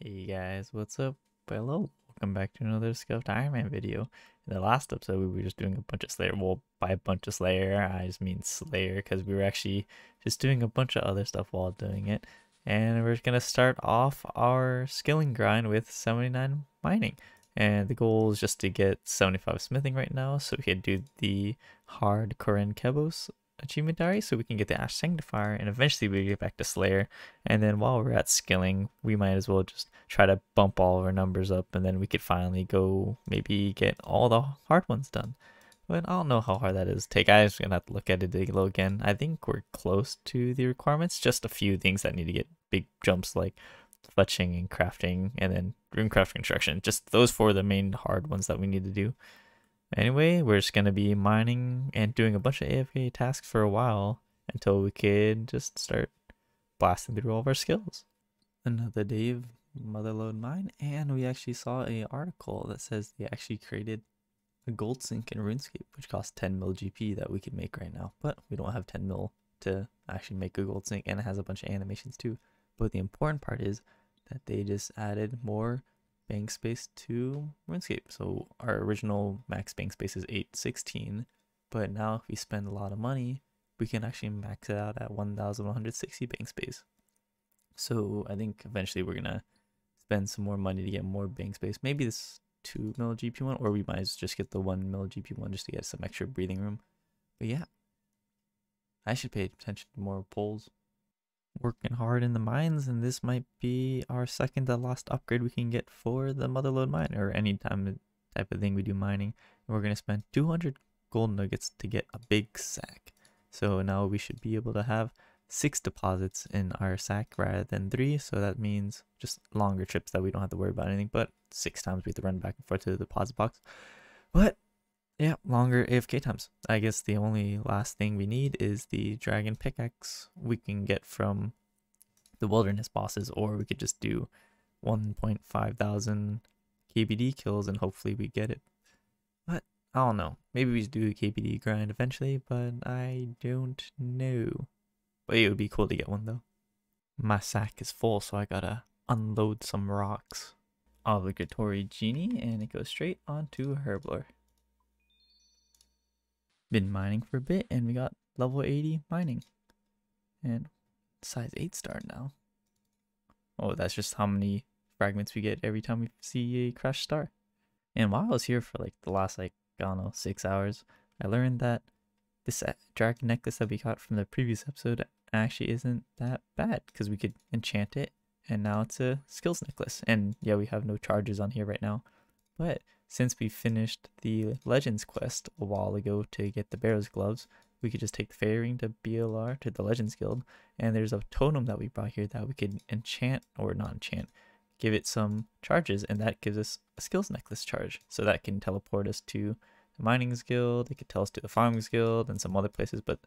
Hey guys, what's up? Hello, welcome back to another Scuffed Iron Man video. In the last episode, we were just doing a bunch of Slayer. Well, by a bunch of Slayer, I just mean Slayer because we were actually just doing a bunch of other stuff while doing it. And we're gonna start off our skilling grind with 79 mining. And the goal is just to get 75 smithing right now, so we can do the hard Koren Kebos achievement diary, so we can get the Ash Sanctifier, and eventually we get back to Slayer. And then while we're at skilling, we might as well just try to bump all of our numbers up, and then we could finally go maybe get all the hard ones done. But I don't know how hard that is to take. I'm just gonna have to look at it again. I think we're close to the requirements. Just a few things that need to get big jumps, like fletching and crafting, and then runecraft construction. Just those four are the main hard ones that we need to do. Anyway, we're just gonna be mining and doing a bunch of AFK tasks for a while until we could just start blasting through all of our skills. Another day of Motherlode Mine, and we actually saw an article that says they actually created a gold sink in RuneScape, which costs 10 mil GP that we could make right now, but we don't have 10 mil to actually make a gold sink, and it has a bunch of animations too. But the important part is that they just added more bank space to RuneScape. So our original max bank space is 816, but now if we spend a lot of money, we can actually max it out at 1160 bank space. So I think eventually we're gonna spend some more money to get more bank space. Maybe this 2 mil GP one, or we might just get the 1 mil GP one just to get some extra breathing room. But yeah, I should pay attention to more polls. Working hard in the mines, and this might be our second to last upgrade we can get for the Motherlode mine, or any type of thing we do mining. And we're gonna spend 200 gold nuggets to get a big sack. So now we should be able to have 6 deposits in our sack rather than 3. So that means just longer trips that we don't have to worry about anything. But 6 times we have to run back and forth to the deposit box. But yeah, longer AFK times. I guess the only last thing we need is the dragon pickaxe we can get from the wilderness bosses, or we could just do 1.5 thousand KBD kills and hopefully we get it. But I don't know. Maybe we just do the KBD grind eventually, but I don't know. But it would be cool to get one though. My sack is full, so I gotta unload some rocks. Obligatory genie, and it goes straight onto Herbler. Been mining for a bit, and we got level 80 mining. And size 8 star now. Oh, that's just how many fragments we get every time we see a crash star. And while I was here for like the last, like, I don't know, 6 hours, I learned that this dragon necklace that we got from the previous episode actually isn't that bad, because we could enchant it, and now it's a skills necklace. And yeah, we have no charges on here right now, but since we finished the Legends quest a while ago to get the Barrow's gloves, we could just take the fairy ring to BLR to the Legends Guild, and there's a totem that we brought here that we could enchant, or not enchant, give it some charges, and that gives us a skills necklace charge. So that can teleport us to the Mining's Guild, it could tell us to the Farming's Guild and some other places, but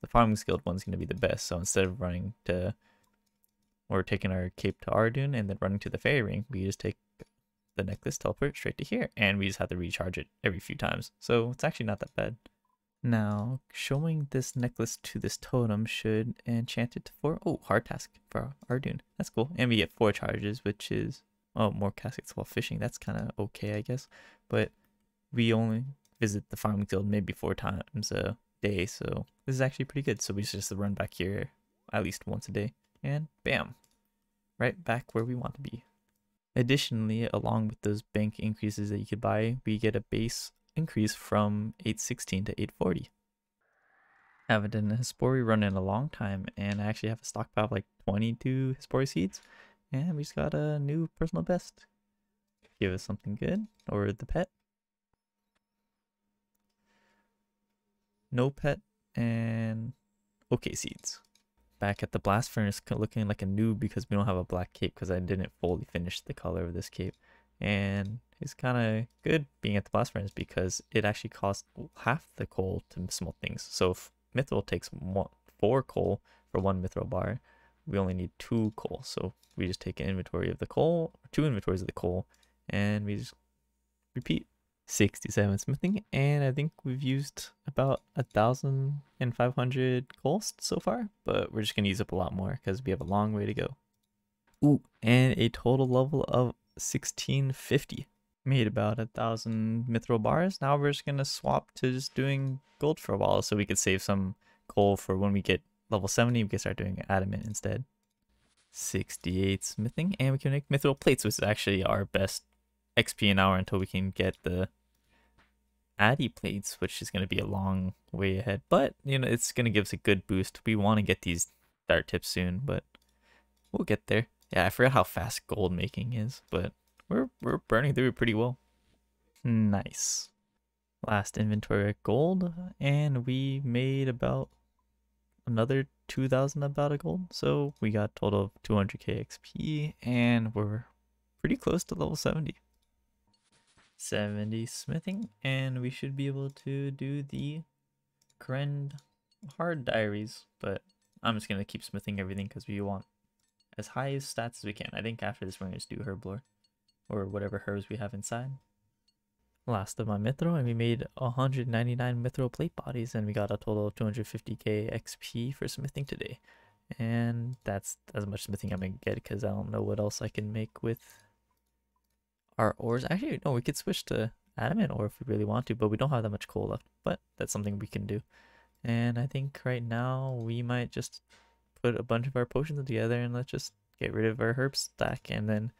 the Farming's Guild one's going to be the best. So instead of running to, or taking our cape to Ardun and then running to the fairy ring, we just take the necklace, teleport straight to here, and we just have to recharge it every few times. So it's actually not that bad. Now, showing this necklace to this totem should enchant it for, oh, hard task for Ardun. That's cool. And we get 4 charges, which is, oh, more caskets while fishing. That's kind of okay, I guess. But we only visit the farming guild maybe 4 times a day, so this is actually pretty good. So we just run back here at least once a day, and bam, right back where we want to be. Additionally, along with those bank increases that you could buy, we get a base increase from 816 to 840. Haven't done a Hespori run in a long time, and I actually have a stockpile of like 22 Hespori seeds, and we just got a new personal best. Give us something good, or the pet. No pet, and okay seeds. Back at the blast furnace looking like a noob because we don't have a black cape, because I didn't fully finish the color of this cape. And it's kind of good being at the blast furnace because it actually costs half the coal to smelt things. So if mithril takes 4 coal for 1 mithril bar, we only need 2 coal. So we just take an inventory of the coal, 2 inventories of the coal, and we just repeat. 67 smithing, and I think we've used about 1,500 coal so far, but we're just gonna use up a lot more because we have a long way to go. Ooh, and a total level of 1650. Made about 1,000 mithril bars. Now we're just gonna swap to just doing gold for a while so we could save some coal for when we get level 70. We can start doing adamant instead. 68 smithing, and we can make mithril plates, which is actually our best XP an hour until we can get the Addy plates, which is going to be a long way ahead. But, you know, it's going to give us a good boost. We want to get these dart tips soon, but we'll get there. Yeah, I forgot how fast gold making is, but we're burning through it pretty well. Nice. Last inventory of gold, and we made about another 2,000 about a gold. So we got a total of 200k XP, and we're pretty close to level 70. 70 smithing, and we should be able to do the Krend hard diaries, but I'm just going to keep smithing everything because we want as high stats as we can. I think after this we're going to just do herb lore or whatever herbs we have inside. Last of my mithril, and we made 199 mithril plate bodies, and we got a total of 250k XP for smithing today. And that's as much smithing I'm going to get because I don't know what else I can make with our ores. Actually, no, we could switch to adamant ore if we really want to, but we don't have that much coal left. But that's something we can do. And I think right now we might just put a bunch of our potions together and let's just get rid of our herb stack. And then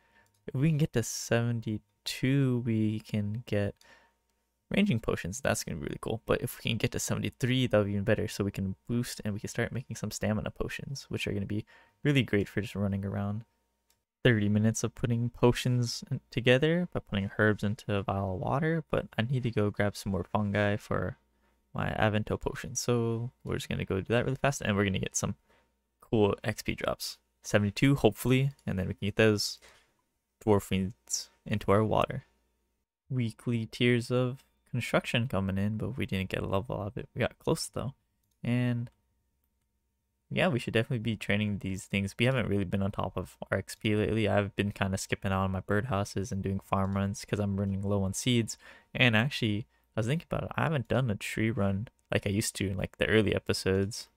if we can get to 72, we can get ranging potions. That's going to be really cool. But if we can get to 73, that would be even better. So we can boost and we can start making some stamina potions, which are going to be really great for just running around. 30 minutes of putting potions together by putting herbs into a vial of water, but I need to go grab some more fungi for my Avento potion. So we're just going to go do that really fast, and we're going to get some cool XP drops. 72, hopefully, and then we can get those dwarf weeds into our water. Weekly tiers of construction coming in, but we didn't get a level of it. We got close though, and yeah, we should definitely be training these things. We haven't really been on top of our XP lately. I've been kind of skipping out on my birdhouses and doing farm runs because I'm running low on seeds. And actually, I was thinking about it. I haven't done a tree run like I used to in like the early episodes.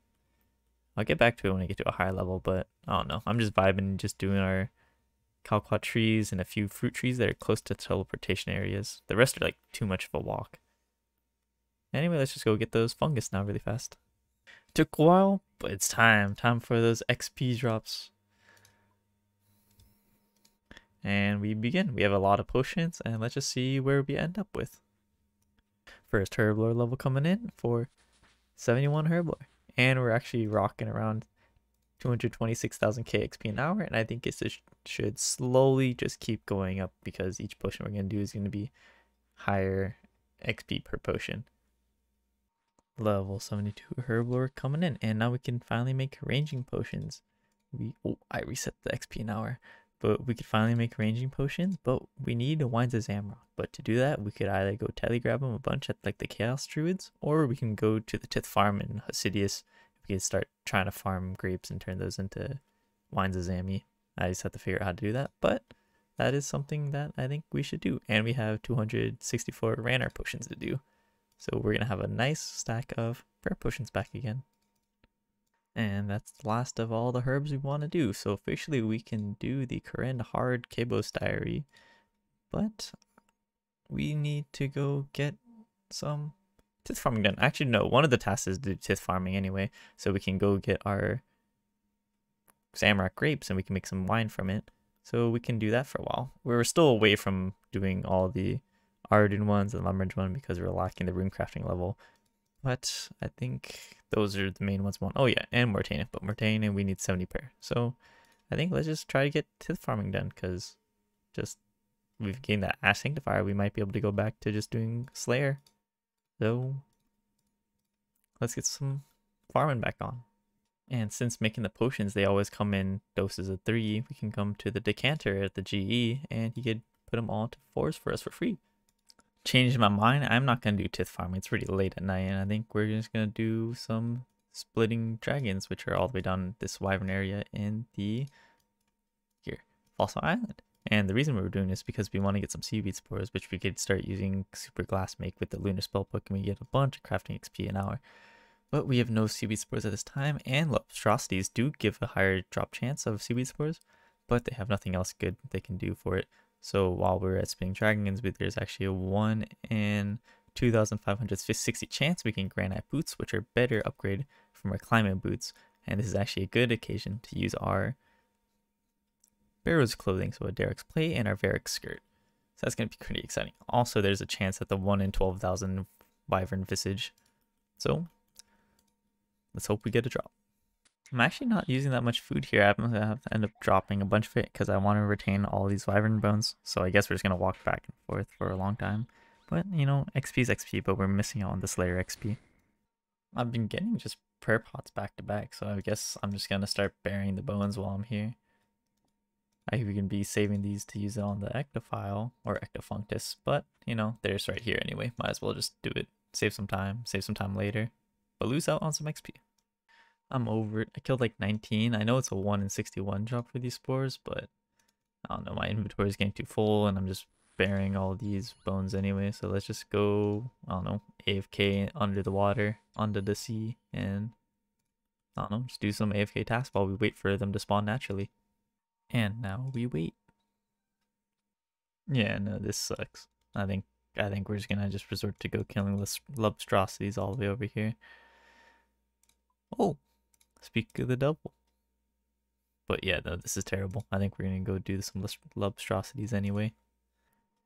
I'll get back to it when I get to a higher level, but I don't know. I'm just vibing, just doing our calquat trees and a few fruit trees that are close to teleportation areas. The rest are like too much of a walk. Anyway, let's just go get those fungus now really fast. Took a while, but it's time for those XP drops. And we begin. We have a lot of potions, and let's just see where we end up with. First herb lore level coming in for 71 herb lore, and we're actually rocking around 226,000k XP an hour, and I think it should slowly just keep going up because each potion we're going to do is going to be higher XP per potion. Level 72 herb lore coming in, and now we can finally make ranging potions. I reset the XP an hour, but we could finally make ranging potions, but we need wines of Zamrock. But to do that, we could either go telegrab them a bunch at like the Chaos Druids, or we can go to the Tith Farm in Hasidius. We could start trying to farm grapes and turn those into wines of Zami. I just have to figure out how to do that, but that is something that I think we should do. And we have 264 Ranar potions to do. So we're going to have a nice stack of prayer potions back again. And that's the last of all the herbs we want to do. So officially we can do the Krend Hard Kabos Diary. But we need to go get some tith farming done. Actually, no, one of the tasks is to do tith farming anyway. So we can go get our Zamrock grapes and we can make some wine from it. So we can do that for a while. We're still away from doing all the Arden ones and Lumbridge one because we're lacking the rune crafting level, but I think those are the main ones we want. Oh yeah, and Mortania, but Mortania we need 70 pair. So I think let's just try to get tith farming done because just we've gained that Ash Sanctifier. We might be able to go back to just doing Slayer. So let's get some farming back on. And since making the potions, they always come in doses of 3, we can come to the decanter at the GE and he could put them all into 4s for us for free. Changed my mind. I'm not going to do tith farming. It's pretty late at night, and I think we're just going to do some splitting dragons, which are all the way down this wyvern area in the Fossil Island. And the reason we were doing this is because we want to get some seaweed spores, which we could start using super glass make with the lunar spellbook, and we get a bunch of crafting XP an hour. But we have no seaweed spores at this time, and atrocities do give a higher drop chance of seaweed spores, but they have nothing else good they can do for it. So while we're at Spinning Dragons, there's actually a 1 in 2,560 chance we can granite boots, which are better upgrade from our climbing boots. And this is actually a good occasion to use our Barrow's clothing, so a Derek's plate and our Varric skirt. So that's going to be pretty exciting. Also, there's a chance at the 1 in 12,000 Wyvern Visage. So let's hope we get a drop. I'm actually not using that much food here. I'm gonna have to end up dropping a bunch of it because I want to retain all these Wyvern bones. So I guess we're just gonna walk back and forth for a long time. But you know, XP is XP, but we're missing out on the Slayer XP. I've been getting just prayer pots back to back, so I guess I'm just gonna start burying the bones while I'm here. I can be saving these to use it on the Ectophile or Ectofunctus, but you know, they're just right here anyway. Might as well just do it. Save some time later, but lose out on some XP. I'm over it. I killed like 19. I know it's a 1 in 61 drop for these spores, but I don't know. My inventory is getting too full and I'm just burying all these bones anyway. So let's just go, I don't know, AFK under the water, under the sea, and I don't know, just do some AFK tasks while we wait for them to spawn naturally. And now we wait. Yeah, no, this sucks. I think we're just gonna resort to go killing lobstrosities all the way over here. Oh, speak of the devil. But yeah, no, this is terrible. I think we're gonna go do some lobstrosities anyway.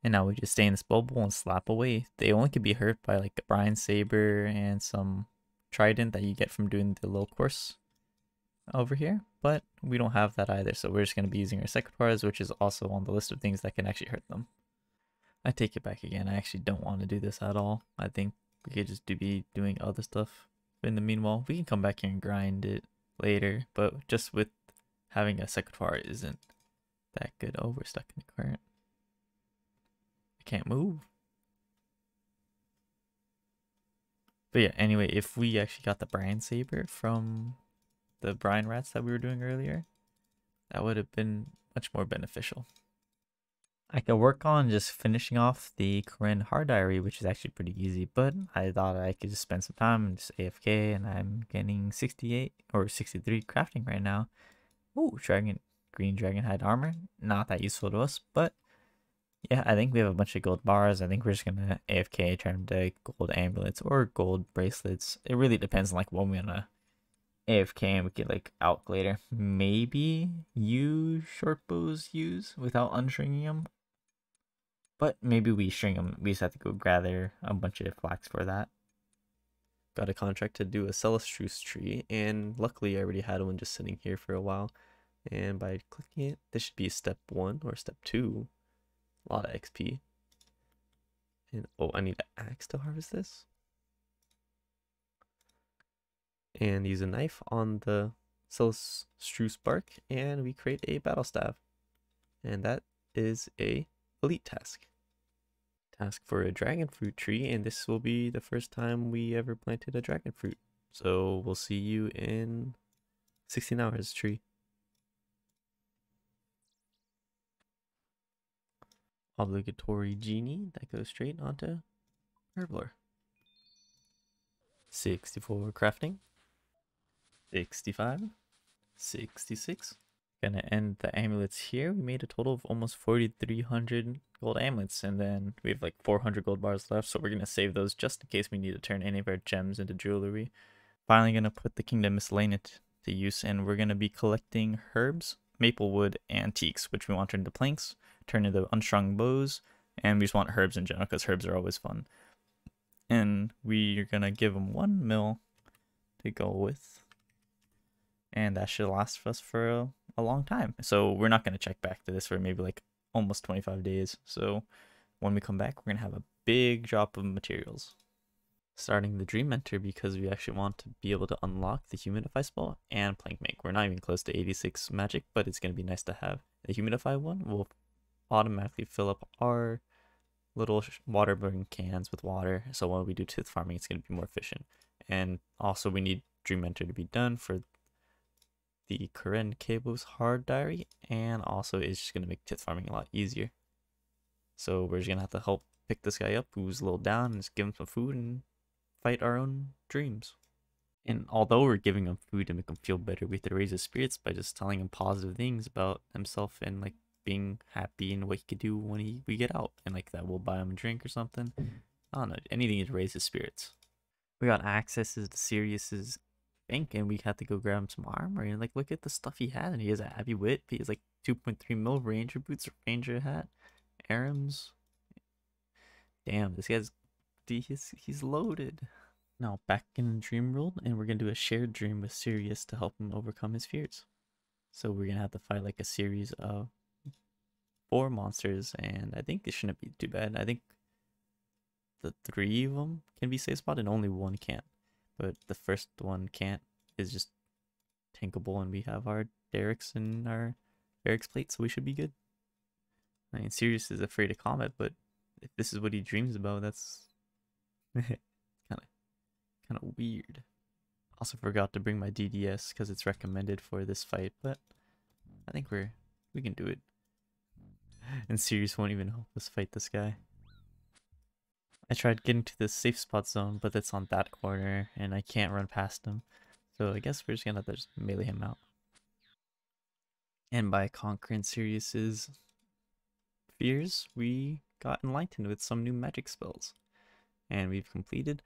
And now we just stay in this bubble and slap away. They only can be hurt by like a Brian Saber and some trident that you get from doing the low course over here, but we don't have that either, so we're just going to be using our Sanctifiers, which is also on the list of things that can actually hurt them. I take it back again. I actually don't want to do this at all. I think we could just be doing other stuff. But in the meanwhile, we can come back here and grind it later, but just with having a Sanctifier isn't that good. Oh, we're stuck in the current. I can't move. But yeah, anyway, if we actually got the Brian Saber from the brine rats that we were doing earlier, that would have been much more beneficial. I could work on just finishing off the Corinne Hard Diary, which is actually pretty easy, but I thought I could just spend some time and just AFK, and I'm getting 68 or 63 crafting right now. Oh, green dragon hide armor, not that useful to us, but yeah, I think we have a bunch of gold bars. I think we're just gonna AFK, turn to gold amulets or gold bracelets. It really depends on like what we wanna AFK and we get like out later. Maybe use short bows without unstringing them. But maybe we string them. We just have to go gather a bunch of flax for that. Got a contract to do a Celestruce tree, and luckily I already had one just sitting here for a while. And by clicking it, this should be step 1 or step 2. A lot of XP. And oh, I need an axe to harvest this. And use a knife on the Celestruce bark, and we create a battle staff. And that is a elite task. Task for a dragon fruit tree, and this will be the first time we ever planted a dragon fruit. So we'll see you in 16 hours, tree. Obligatory genie that goes straight onto Herblore. 64 crafting. 65. 66. Gonna end the amulets here. We made a total of almost 4,300 gold amulets, and then we have like 400 gold bars left, so we're gonna save those just in case we need to turn any of our gems into jewelry. Finally gonna put the Kingdom Miscellaneous to use, and we're gonna be collecting herbs, maple wood, and teaks, which we want to turn into planks, turn into unstrung bows, and we just want herbs in general because herbs are always fun. And we're gonna give them 1 mil to go with, and that should last us for a long time. So we're not going to check back to this for maybe like almost 25 days. So when we come back, we're going to have a big drop of materials. Starting the Dream Mentor because we actually want to be able to unlock the Humidify spell and Plank Make. We're not even close to 86 magic, but it's going to be nice to have. The Humidify one will automatically fill up our little water burning cans with water. So when we do tooth farming, it's going to be more efficient. And also we need Dream Mentor to be done for the Corinne Cable's Hard Diary, and also it's just going to make tooth farming a lot easier. So we're just going to have to help pick this guy up who's a little down and just give him some food and fight our own dreams. And although we're giving him food to make him feel better, we have to raise his spirits by just telling him positive things about himself and like being happy and what he could do when we get out. And like that we'll buy him a drink or something. I don't know, anything to raise his spirits. We got access to Sirius's bank and we had to go grab him some armor and like look at the stuff he has. And he has a heavy whip, he has like 2.3 mil ranger boots, ranger hat, arms. Damn, this guy's he's loaded. Now back in Dream World, and we're gonna do a shared dream with Sirius to help him overcome his fears. So we're gonna have to fight like a series of 4 monsters, and I think it shouldn't be too bad. I think the 3 of them can be safe spot and only 1 can't. But the first one can't is just tankable, and we have our Derek's and our Eric's plate, so we should be good. I mean, Sirius is afraid of combat, but if this is what he dreams about, that's kind of weird. Also forgot to bring my DDS because it's recommended for this fight, but I think we can do it. And Sirius won't even help us fight this guy. I tried getting to the safe spot zone, but it's on that corner and I can't run past him. So I guess we're just gonna have to just melee him out. And by conquering Sirius's fears, we got enlightened with some new magic spells. And we've completed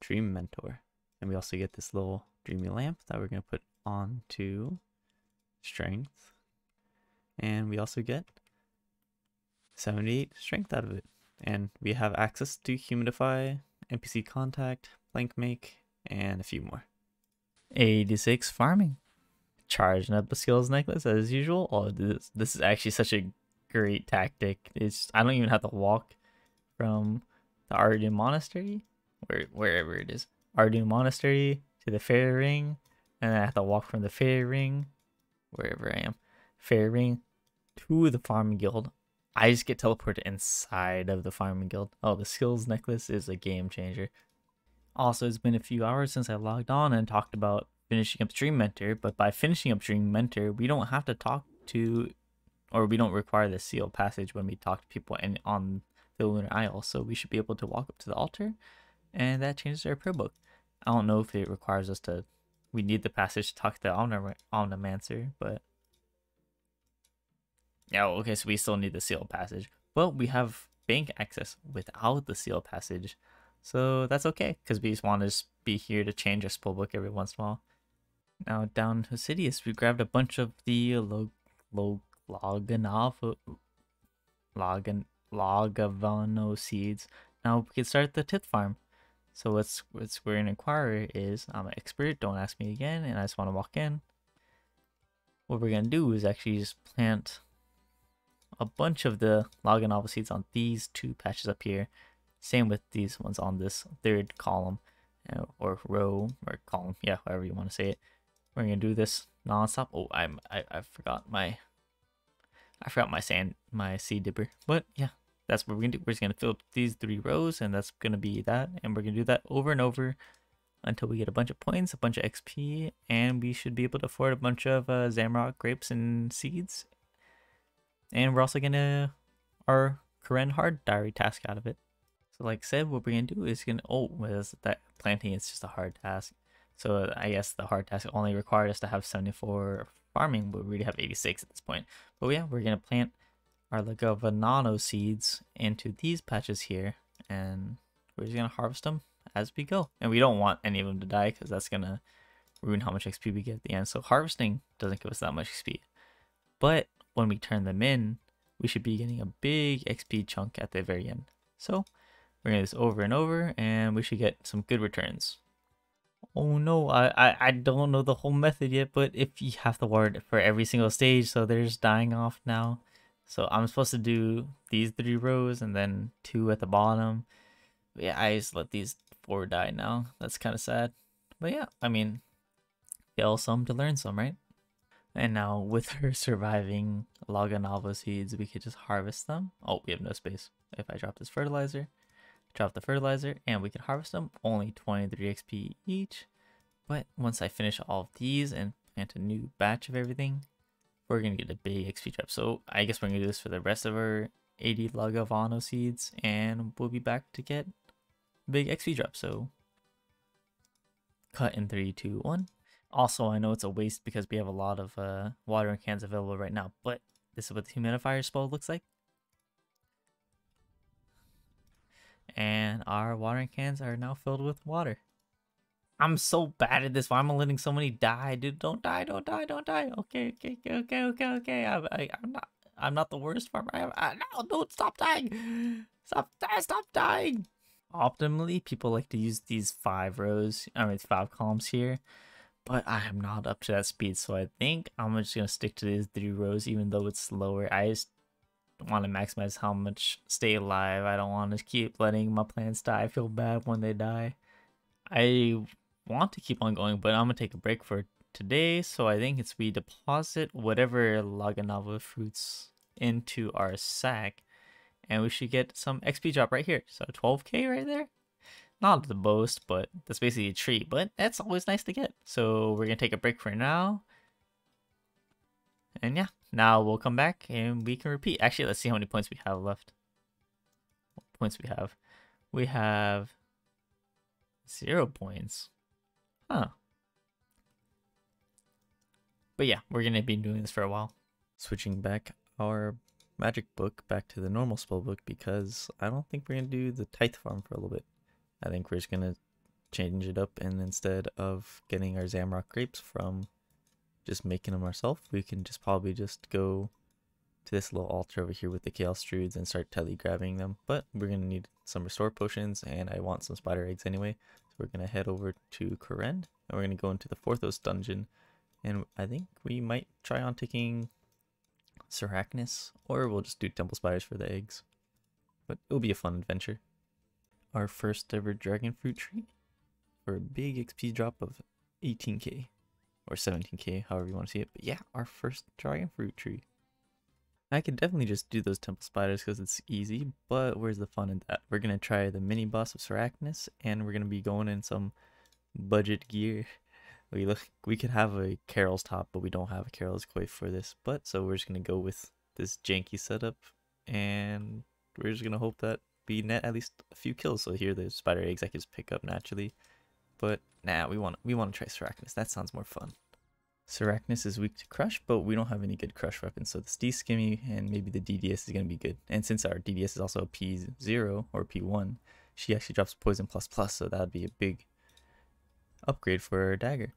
Dream Mentor. And we also get this little dreamy lamp that we're going to put onto strength. And we also get 78 strength out of it. And we have access to humidify, NPC contact, blank make, and a few more. 86 farming. Charging up the skills necklace as usual. Oh, this is actually such a great tactic. I don't even have to walk from the Arden Monastery, wherever it is, Arden Monastery to the Fairy Ring, and then I have to walk from the Fairy Ring, wherever I am, Fairy Ring, to the Farming Guild. I just get teleported inside of the Farming Guild. Oh, the skills necklace is a game changer. Also, it's been a few hours since I logged on and talked about finishing up Dream Mentor, but by finishing up Dream Mentor, we don't have to talk to, or we don't require the sealed passage when we talk to people on the Lunar Isle, so we should be able to walk up to the altar, and that changes our prayer book. I don't know if it requires us to, we need the passage to talk to the Omnimancer, but yeah, okay, so we still need the sealed passage, but we have bank access without the sealed passage, so that's okay, because we just want to be here to change our spellbook every once in a while. Now down to Sidious, we grabbed a bunch of the Lagavano seeds. Now we can start the tith farm. So what's we're an inquirer is, I'm an expert, don't ask me again, and I just want to walk in. What we're gonna do is actually just plant a bunch of the Laganava seeds on these 2 patches up here. Same with these ones on this 3rd column, or row, or column, yeah, however you want to say it. We're gonna do this non-stop. Oh, I forgot my my seed dipper. But yeah, that's what we're gonna do. We're just gonna fill these 3 rows, and that's gonna be that. And we're gonna do that over and over until we get a bunch of points, a bunch of XP, and we should be able to afford a bunch of Zamrock grapes and seeds. And we're also gonna our Karen hard diary task out of it. So like I said, what we're gonna do is that planting is just a hard task. So I guess the hard task only required us to have 74 farming, but we already have 86 at this point. But yeah, we're gonna plant our Lagavanano seeds into these patches here, and we're just gonna harvest them as we go. And we don't want any of them to die because that's gonna ruin how much XP we get at the end. So harvesting doesn't give us that much XP, but when we turn them in, we should be getting a big XP chunk at the very end. So we're gonna do this over and over, and we should get some good returns. Oh no, I don't know the whole method yet, but if you have to ward for every single stage, so they're just dying off now. So I'm supposed to do these 3 rows and then 2 at the bottom. But yeah, I just let these 4 die now. That's kind of sad. But yeah, I mean, fail some to learn some, right? And now with her surviving Laganava seeds, we could just harvest them. Oh, we have no space. If I drop this fertilizer, drop the fertilizer, and we can harvest them. Only 23 XP each. But once I finish all of these and plant a new batch of everything, we're going to get a big XP drop. So I guess we're going to do this for the rest of our 80 Lagavano seeds, and we'll be back to get big XP drop. So Cut in 3, 2, 1. Also, I know it's a waste because we have a lot of watering cans available right now, but this is what the humidifier spell looks like. And our watering cans are now filled with water. I'm so bad at this. Why am I letting so many die? Dude, don't die, don't die, don't die. Okay. I'm not the worst farmer. No, don't stop dying. Stop dying. Optimally, people like to use these 5 columns here, but I am not up to that speed, so I think I'm just gonna stick to these 3 rows, even though it's slower. I just want to maximize how much stay alive. I don't want to keep letting my plants die. I feel bad when they die. I want to keep on going, but I'm gonna take a break for today, so I think we deposit whatever Laganava fruits into our sack, and we should get some XP drop right here. So 12k right there. Not the most, but that's basically a tree, but that's always nice to get. So we're gonna take a break for now. And yeah, now we'll come back and we can repeat. Actually, let's see how many points we have left. What points we have? We have 0 points. Huh. But yeah, we're going to be doing this for a while. Switching back our magic book back to the normal spell book because I don't think we're going to do the tithe farm for a little bit. I think we're just going to change it up, and instead of getting our Zamrock grapes from just making them ourselves, we can just probably just go to this little altar over here with the chaos druids and start telegrabbing them. But we're going to need some restore potions, and I want some spider eggs anyway. So we're going to head over to Karen, and we're going to go into the Forthos dungeon. And I think we might try on taking Sarachnis, or we'll just do temple spiders for the eggs. But it'll be a fun adventure. Our first ever dragon fruit tree for a big XP drop of 18k. Or 17k, however you want to see it. But yeah, our first dragon fruit tree. I could definitely just do those temple spiders because it's easy, but where's the fun in that? We're going to try the mini boss of Sarachnis, and we're going to be going in some budget gear. We could have a Carol's top, but we don't have a Carol's coif for this. But so we're just going to go with this janky setup, and we're just going to hope that we net at least a few kills. So here, the spider eggs I can just pick up naturally. But nah, we want to try Sarachnis. That sounds more fun. Sarachnis is weak to crush, but we don't have any good crush weapons. So this D-Skimmy and maybe the DDS is going to be good. And since our DDS is also a P0 or P1, she actually drops poison plus, so that would be a big upgrade for her dagger.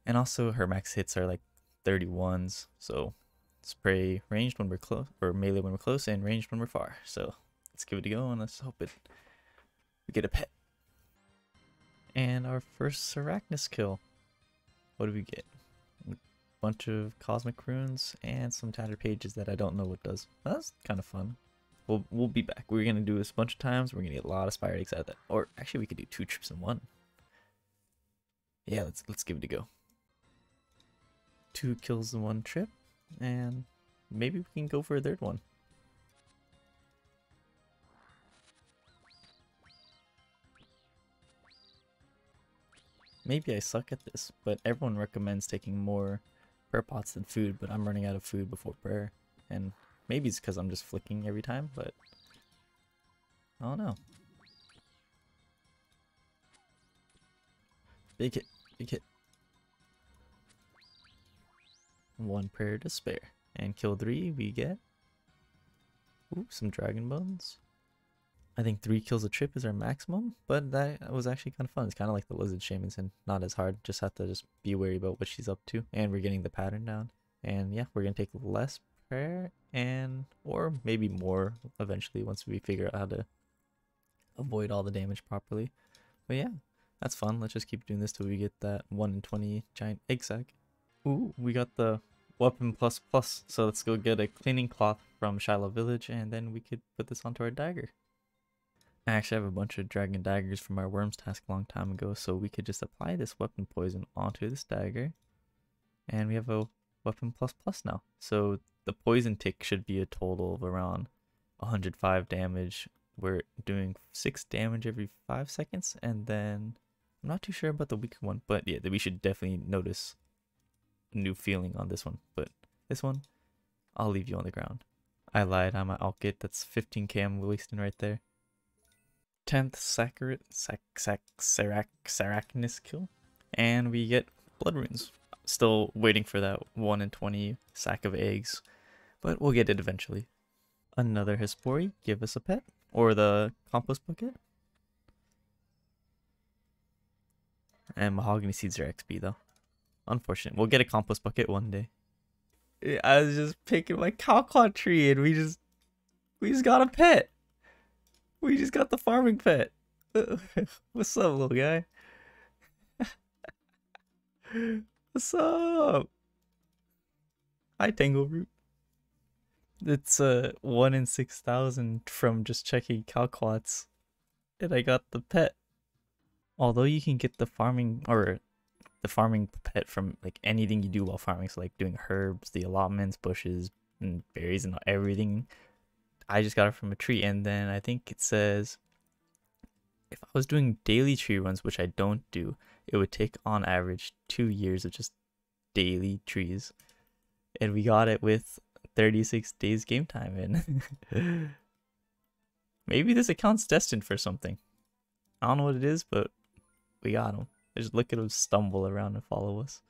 And also her max hits are like 31s. So spray ranged when we're close, or melee when we're close, and ranged when we're far. So let's give it a go, and let's hope we get a pet. And our first Sarachnis kill. What do we get? A bunch of cosmic runes and some tattered pages that I don't know what does. That's kind of fun. We'll be back. We're gonna do this a bunch of times. We're gonna get a lot of spider eggs out of that. Or actually, we could do 2 trips in one. Yeah, let's give it a go. 2 kills in 1 trip, and maybe we can go for a 3rd one. Maybe I suck at this, but everyone recommends taking more prayer pots than food, but I'm running out of food before prayer. And maybe it's because I'm just flicking every time, but I don't know. Big hit, big hit. 1 prayer to spare. And kill 3, we get some dragon bones. I think 3 kills a trip is our maximum, but that was actually kind of fun. It's kind of like the lizard shamans and not as hard. Just have to be wary about what she's up to, and we're getting the pattern down. And yeah, we're gonna take less prayer or maybe more eventually once we figure out how to avoid all the damage properly. But yeah, that's fun. Let's just keep doing this till we get that 1 in 20 giant egg sack. Ooh, we got the weapon plus. So let's go get a cleaning cloth from Shiloh Village, and then we could put this onto our dagger. I actually have a bunch of dragon daggers from our worms task a long time ago, so we could just apply this weapon poison onto this dagger, and we have a weapon plus now. So the poison tick should be a total of around 105 damage. We're doing 6 damage every 5 seconds, and then I'm not too sure about the weaker one, but yeah, we should definitely notice a new feeling on this one. But this one, I'll leave you on the ground. I lied, I'm at Alkit. That's 15k I'm wasting right there. 10th Sarachnis kill. And we get blood runes. Still waiting for that 1 in 20 sack of eggs, but we'll get it eventually. Another Hespori, give us a pet. Or the compost bucket. And mahogany seeds are XP though. Unfortunate. We'll get a compost bucket one day. I was just picking my cowclaw tree and we just got a pet. We just got the farming pet. What's up, little guy? What's up? Hi, Tangleroot. It's 1 in 6,000 from just checking calclots. And I got the pet. Although you can get the farming pet from like anything you do while farming, so like doing herbs, the allotments, bushes, and berries and everything. I just got it from a tree, and then I think it says if I was doing daily tree runs, which I don't do, it would take on average 2 years of just daily trees. And we got it with 36 days game time in. Maybe this account's destined for something. I don't know what it is, but we got him. Just look at him stumble around and follow us.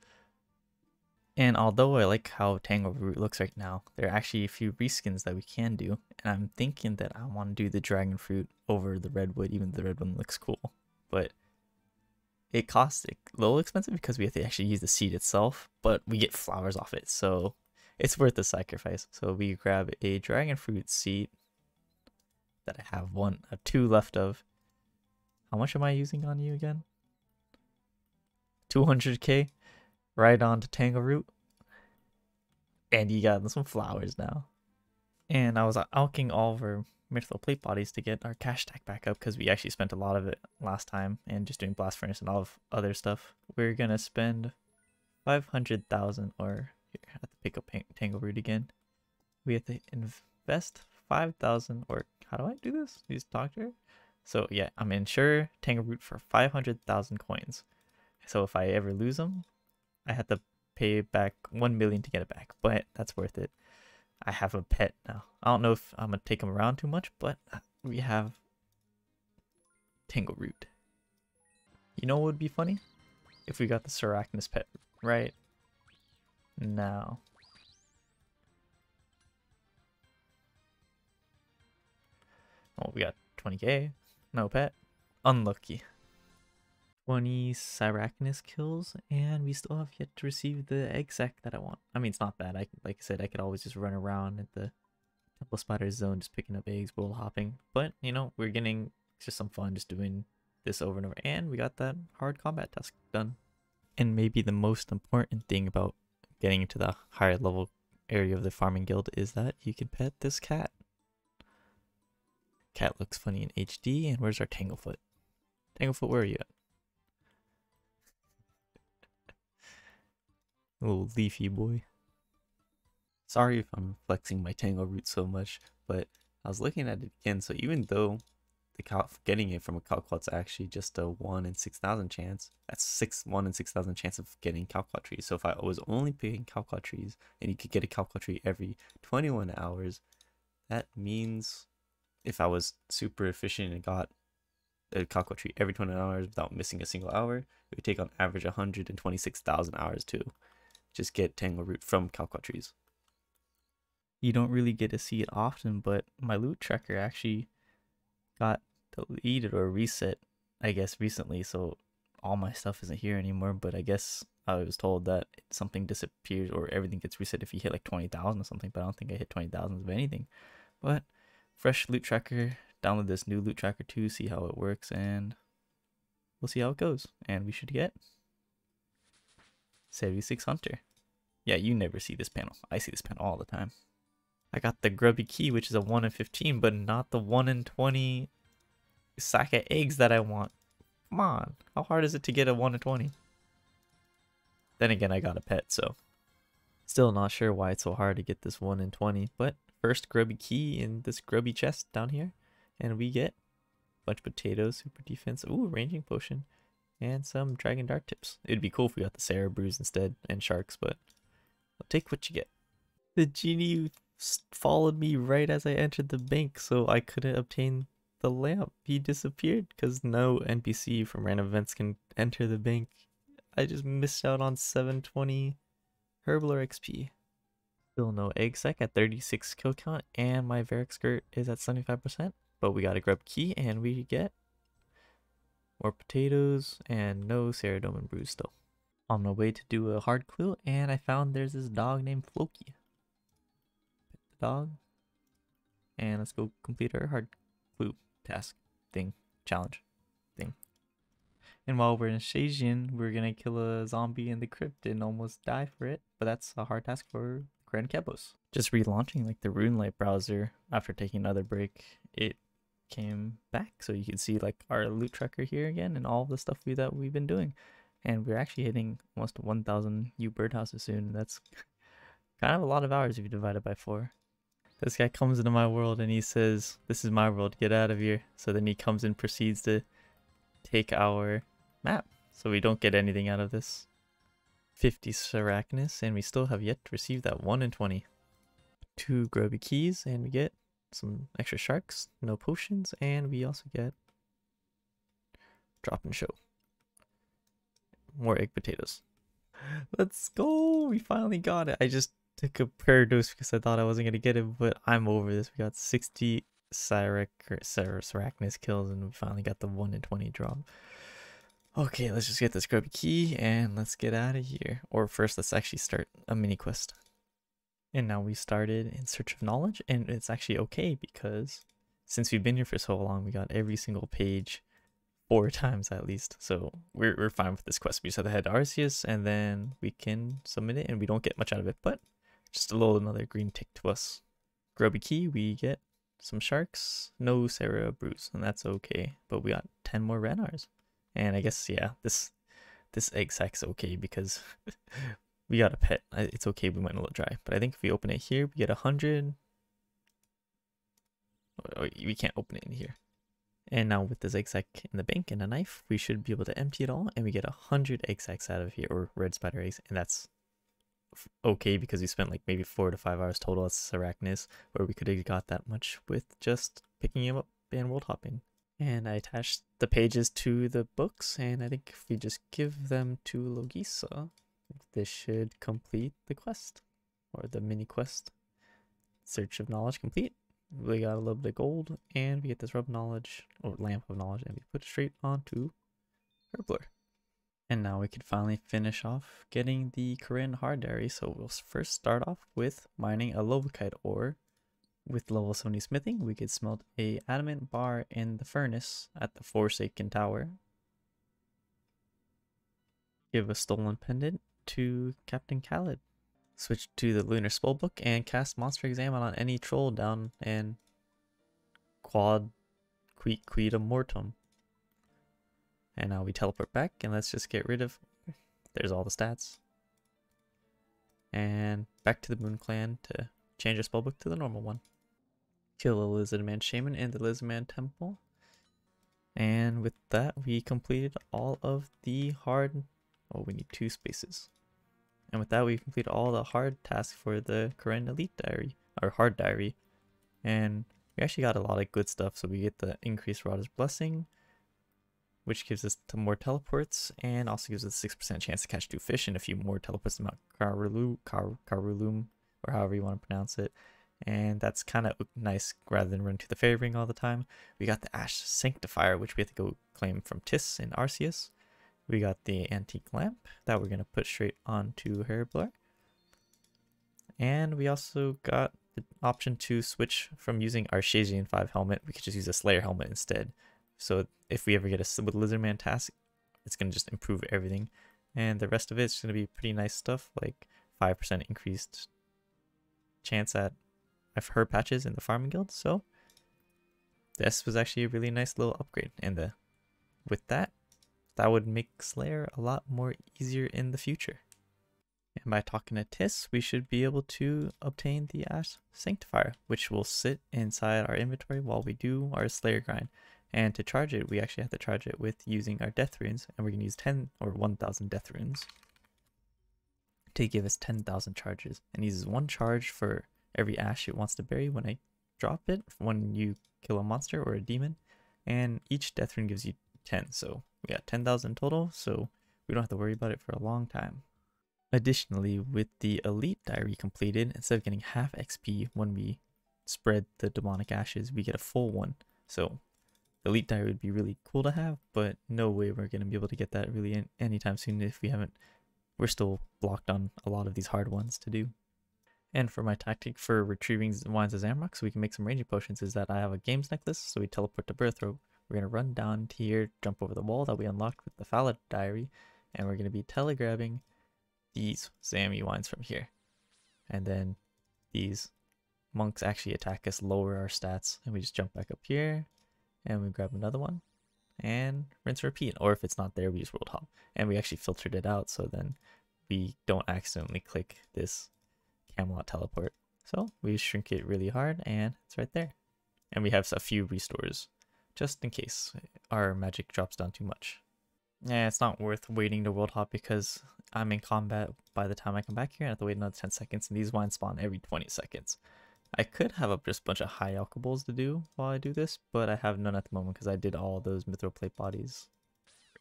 And although I like how Tangleroot looks right now, there are actually a few reskins that we can do. And I'm thinking that I want to do the dragon fruit over the redwood, even though the red one looks cool. But it costs a little expensive because we have to actually use the seed itself, but we get flowers off it, so it's worth the sacrifice. So we grab a dragon fruit seed that I have 2 left of. How much am I using on you again? 200k. Right on to Tangleroot. And you got some flowers now. And I was alking all of our mithril plate bodies to get our cash stack back up because we actually spent a lot of it last time and just doing blast furnace and all of other stuff. We're gonna spend 500,000, or here, I have to pick up Tangleroot again. We have to invest 5,000, or how do I do this? Use doctor? So yeah, I'm insure Tangleroot for 500,000 coins. So if I ever lose them, I have to pay back 1 million to get it back, but that's worth it. I have a pet now. I don't know if I'm gonna take him around too much, but we have Tangleroot. You know what would be funny? If we got the Sarachnis pet right now. Oh, we got 20k. No pet. Unlucky. 20 Sarachnis kills, and we still have yet to receive the egg sack that I want. I mean, it's not bad. Like I said, I could always just run around at the Temple Spider zone just picking up eggs, world hopping. But, you know, we're getting just some fun just doing this over and over. And we got that hard combat task done. And maybe the most important thing about getting into the higher level area of the farming guild is that you can pet this cat. Cat looks funny in HD. And where's our Tanglefoot? Tanglefoot, where are you at? Little leafy boy. Sorry if I'm flexing my Tangleroot so much, but I was looking at it again. So even though getting it from a calclot's actually just a 1 in 6,000 chance, that's 1 in 6,000 chance of getting calclot trees. So if I was only picking calclot trees and you could get a calclot tree every 21 hours, that means if I was super efficient and got a calclot tree every 21 hours without missing a single hour, it would take on average 126,000 hours to just get Tangleroot from calclot trees. You don't really get to see it often, but my loot tracker actually got deleted or reset, I guess, recently, so all my stuff isn't here anymore. But I guess I was told that something disappears or everything gets reset if you hit like 20,000 or something, but I don't think I hit 20,000 of anything. But fresh loot tracker, download this new loot tracker too, see how it works, and we'll see how it goes. And we should get 76 Hunter. Yeah, you never see this panel. I see this panel all the time. I got the Grubby Key, which is a 1 in 15, but not the 1 in 20 sack of eggs that I want. Come on. How hard is it to get a 1 in 20? Then again, I got a pet, so still not sure why it's so hard to get this 1 in 20. But first Grubby Key in this grubby chest down here. And we get a bunch of potatoes, super defense, ooh, ranging potion, and some dragon dart tips. It'd be cool if we got the Sarah brews instead and sharks, but I'll take what you get. The genie followed me right as I entered the bank, so I couldn't obtain the lamp. He disappeared because no NPC from random events can enter the bank I just missed out on 720 Herbler XP. Still no egg sac at 36 kill count, and my Varric skirt is at 75%. But we got a grub key, and we get more potatoes and no Ceridome and Bruise still. On my way to do a hard clue, and I found there's this dog named Floki. Pet the dog, and let's go complete our hard clue task thing, challenge thing. And while we're in Shajian, we're gonna kill a zombie in the crypt and almost die for it, but that's a hard task for Grand Kebos. Just relaunching like the RuneLite browser after taking another break, it came back, so you can see like our loot tracker here again and all the stuff that we've been doing. And we're actually hitting almost 1,000 U birdhouses soon. That's kind of a lot of hours if you divide it by 4. This guy comes into my world and he says, "This is my world, get out of here." So then he comes and proceeds to take our map. So we don't get anything out of this. 50 Sarachnis, and we still have yet to receive that 1 in 20. 2 Grubby Keys, and we get some extra sharks, no potions, and we also get drop and show. More egg potatoes. Let's go! We finally got it. I just took a prayer dose because I thought I wasn't going to get it, but I'm over this. We got 60 Sarachnis kills, and we finally got the 1 in 20 drop. Okay, let's just get this Grubby Key and let's get out of here. Or first, let's actually start a mini quest. And now we started in Search of Knowledge, and it's actually okay because since we've been here for so long, we got every single page 4 times at least. So we're fine with this quest. We just have to head to Arceus and then we can submit it, and we don't get much out of it, but just a little another green tick to us. Grubby Key, we get some sharks, no Sarah Bruise, and that's okay. But we got 10 more Renars. And I guess, yeah, this egg sac's okay because we got a pet. It's okay, we went a little dry. But I think if we open it here, we get 100. Oh, we can't open it in here. And now with this egg sac in the bank and a knife, we should be able to empty it all, and we get 100 egg sacs out of here, or red spider eggs, and that's okay because we spent like maybe 4 to 5 hours total as Sarachnis, where we could have got that much with just picking him up and world hopping. And I attached the pages to the books, and I think if we just give them to Logisa, this should complete the quest, or the mini quest. Search of Knowledge complete. We got a little bit of gold, and we get this rub knowledge, or lamp of knowledge, and we put it straight onto Herbler. And now we can finally finish off getting the Korean hard diary. So we'll first start off with mining a Lovakite ore. With level 70 smithing, we could smelt a adamant bar in the furnace at the Forsaken Tower. Give a stolen pendant to Captain Khaled. Switch to the Lunar Spellbook and cast Monster Examine on any troll down and quad quidam mortem. And now we teleport back, and let's just get rid of, there's all the stats. And back to the Moon Clan to change our spellbook to the normal one. Kill a Lizardman Shaman in the Lizardman Temple. And with that, we completed all of the hard, oh, we need 2 spaces. And with that, we completed all the hard tasks for the Korean Elite Diary, or Hard Diary. And we actually got a lot of good stuff. So we get the increased Rada's Blessing, which gives us more teleports, and also gives us a 6% chance to catch 2 fish and a few more teleports to Mount Karulum, or however you want to pronounce it. And that's kind of nice rather than run to the fairy ring all the time. We got the Ash Sanctifier, which we have to go claim from Tis in Arceus. We got the antique lamp that we're going to put straight onto Herbler. And we also got the option to switch from using our Shajian 5 helmet. We could just use a Slayer helmet instead. So if we ever get a with Lizardman task, it's going to just improve everything. And the rest of it's going to be pretty nice stuff, like 5% increased chance at herb patches in the farming guild. So this was actually a really nice little upgrade. And with that would make Slayer a lot more easier in the future. And by talking to Tis, we should be able to obtain the Ash Sanctifier, which will sit inside our inventory while we do our Slayer grind. And to charge it, we actually have to charge it with using our Death Runes, and we're going to use 10 or 1,000 Death Runes to give us 10,000 charges. And uses 1 charge for every ash it wants to bury when I drop it, when you kill a monster or a demon. And each Death Rune gives you 10, so we got 10,000 total. So we don't have to worry about it for a long time. Additionally, with the Elite Diary completed, instead of getting half XP when we spread the demonic ashes, we get a full one. So Elite Diary would be really cool to have, but no way we're going to be able to get that really anytime soon if we haven't. We're still blocked on a lot of these hard ones to do. And for my tactic for retrieving wines of Zamrock so we can make some ranging potions is that I have a games necklace, so we teleport to Birth Row. We're going to run down to here, jump over the wall that we unlocked with the Fallout Diary, and we're going to be telegrabbing these Zammy wines from here. And then these monks actually attack us, lower our stats, and we just jump back up here, and we grab another one, and rinse and repeat. Or if it's not there, we just world hop. And we actually filtered it out, so then we don't accidentally click this Camelot teleport. So we shrink it really hard and it's right there. And we have a few restores just in case our magic drops down too much. Yeah, it's not worth waiting to world hop because I'm in combat by the time I come back here. I have to wait another 10 seconds and these wines spawn every 20 seconds. I could have just a bunch of high alcohols to do while I do this, but I have none at the moment because I did all those mithril plate bodies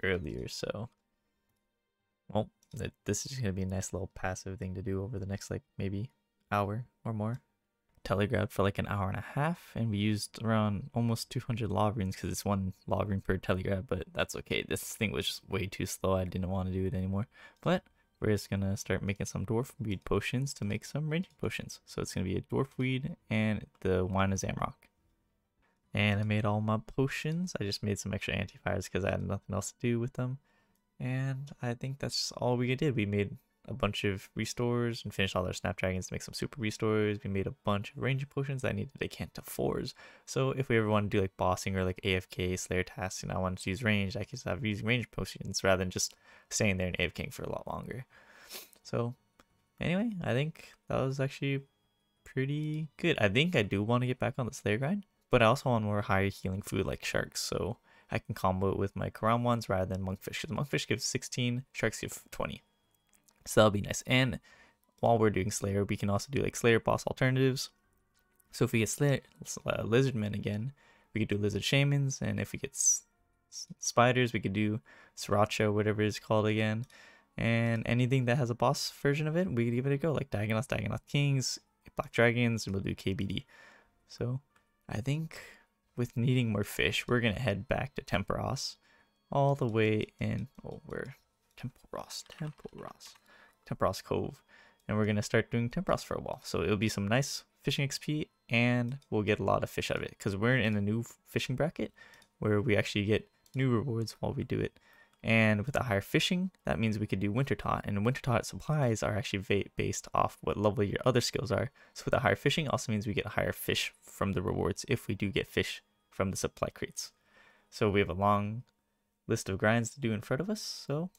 earlier. So, well, this is going to be a nice little passive thing to do over the next like maybe hour or more. Telegrabbed for like an hour and a half, and we used around almost 200 law runes because it's one law rune per telegrab, but that's okay. This thing was just way too slow. I didn't want to do it anymore. But we're just going to start making some dwarf weed potions to make some ranging potions. So it's going to be a dwarf weed and the wine of Zamrock. And I made all my potions. I just made some extra anti-fires because I had nothing else to do with them. And I think that's all we did. We made a bunch of restores and finished all our snapdragons to make some super restores. We made a bunch of ranging potions that I needed to decant to 4s. So if we ever want to do like bossing or like AFK Slayer tasks and I wanted to use range, I could start using range potions rather than just staying there and AFKing for a lot longer. So anyway, I think that was actually pretty good. I think I do want to get back on the Slayer grind, but I also want more higher healing food like sharks. So I can combo it with my Karam ones rather than Monkfish, because Monkfish gives 16, Sharks give 20. So that'll be nice. And while we're doing Slayer, we can also do like Slayer boss alternatives. So if we get Slayer, Lizardmen again, we could do Lizard Shamans. And if we get Spiders, we could do Sriracha, whatever it's called again. And anything that has a boss version of it, we could give it a go. Like Dagonoth Kings, Black Dragons, and we'll do KBD. So I think with needing more fish, we're going to head back to Temporos all the way in, where? Temporos Cove. And we're going to start doing Temporos for a while. So it'll be some nice fishing XP and we'll get a lot of fish out of it because we're in a new fishing bracket where we actually get new rewards while we do it. And with a higher fishing, that means we could do Winter Taught. And Winter Taught supplies are actually based off what level your other skills are. So with a higher fishing also means we get higher fish from the rewards if we do get fish from the supply crates. So we have a long list of grinds to do in front of us. So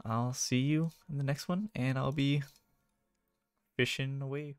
I'll see you in the next one and I'll be fishing away.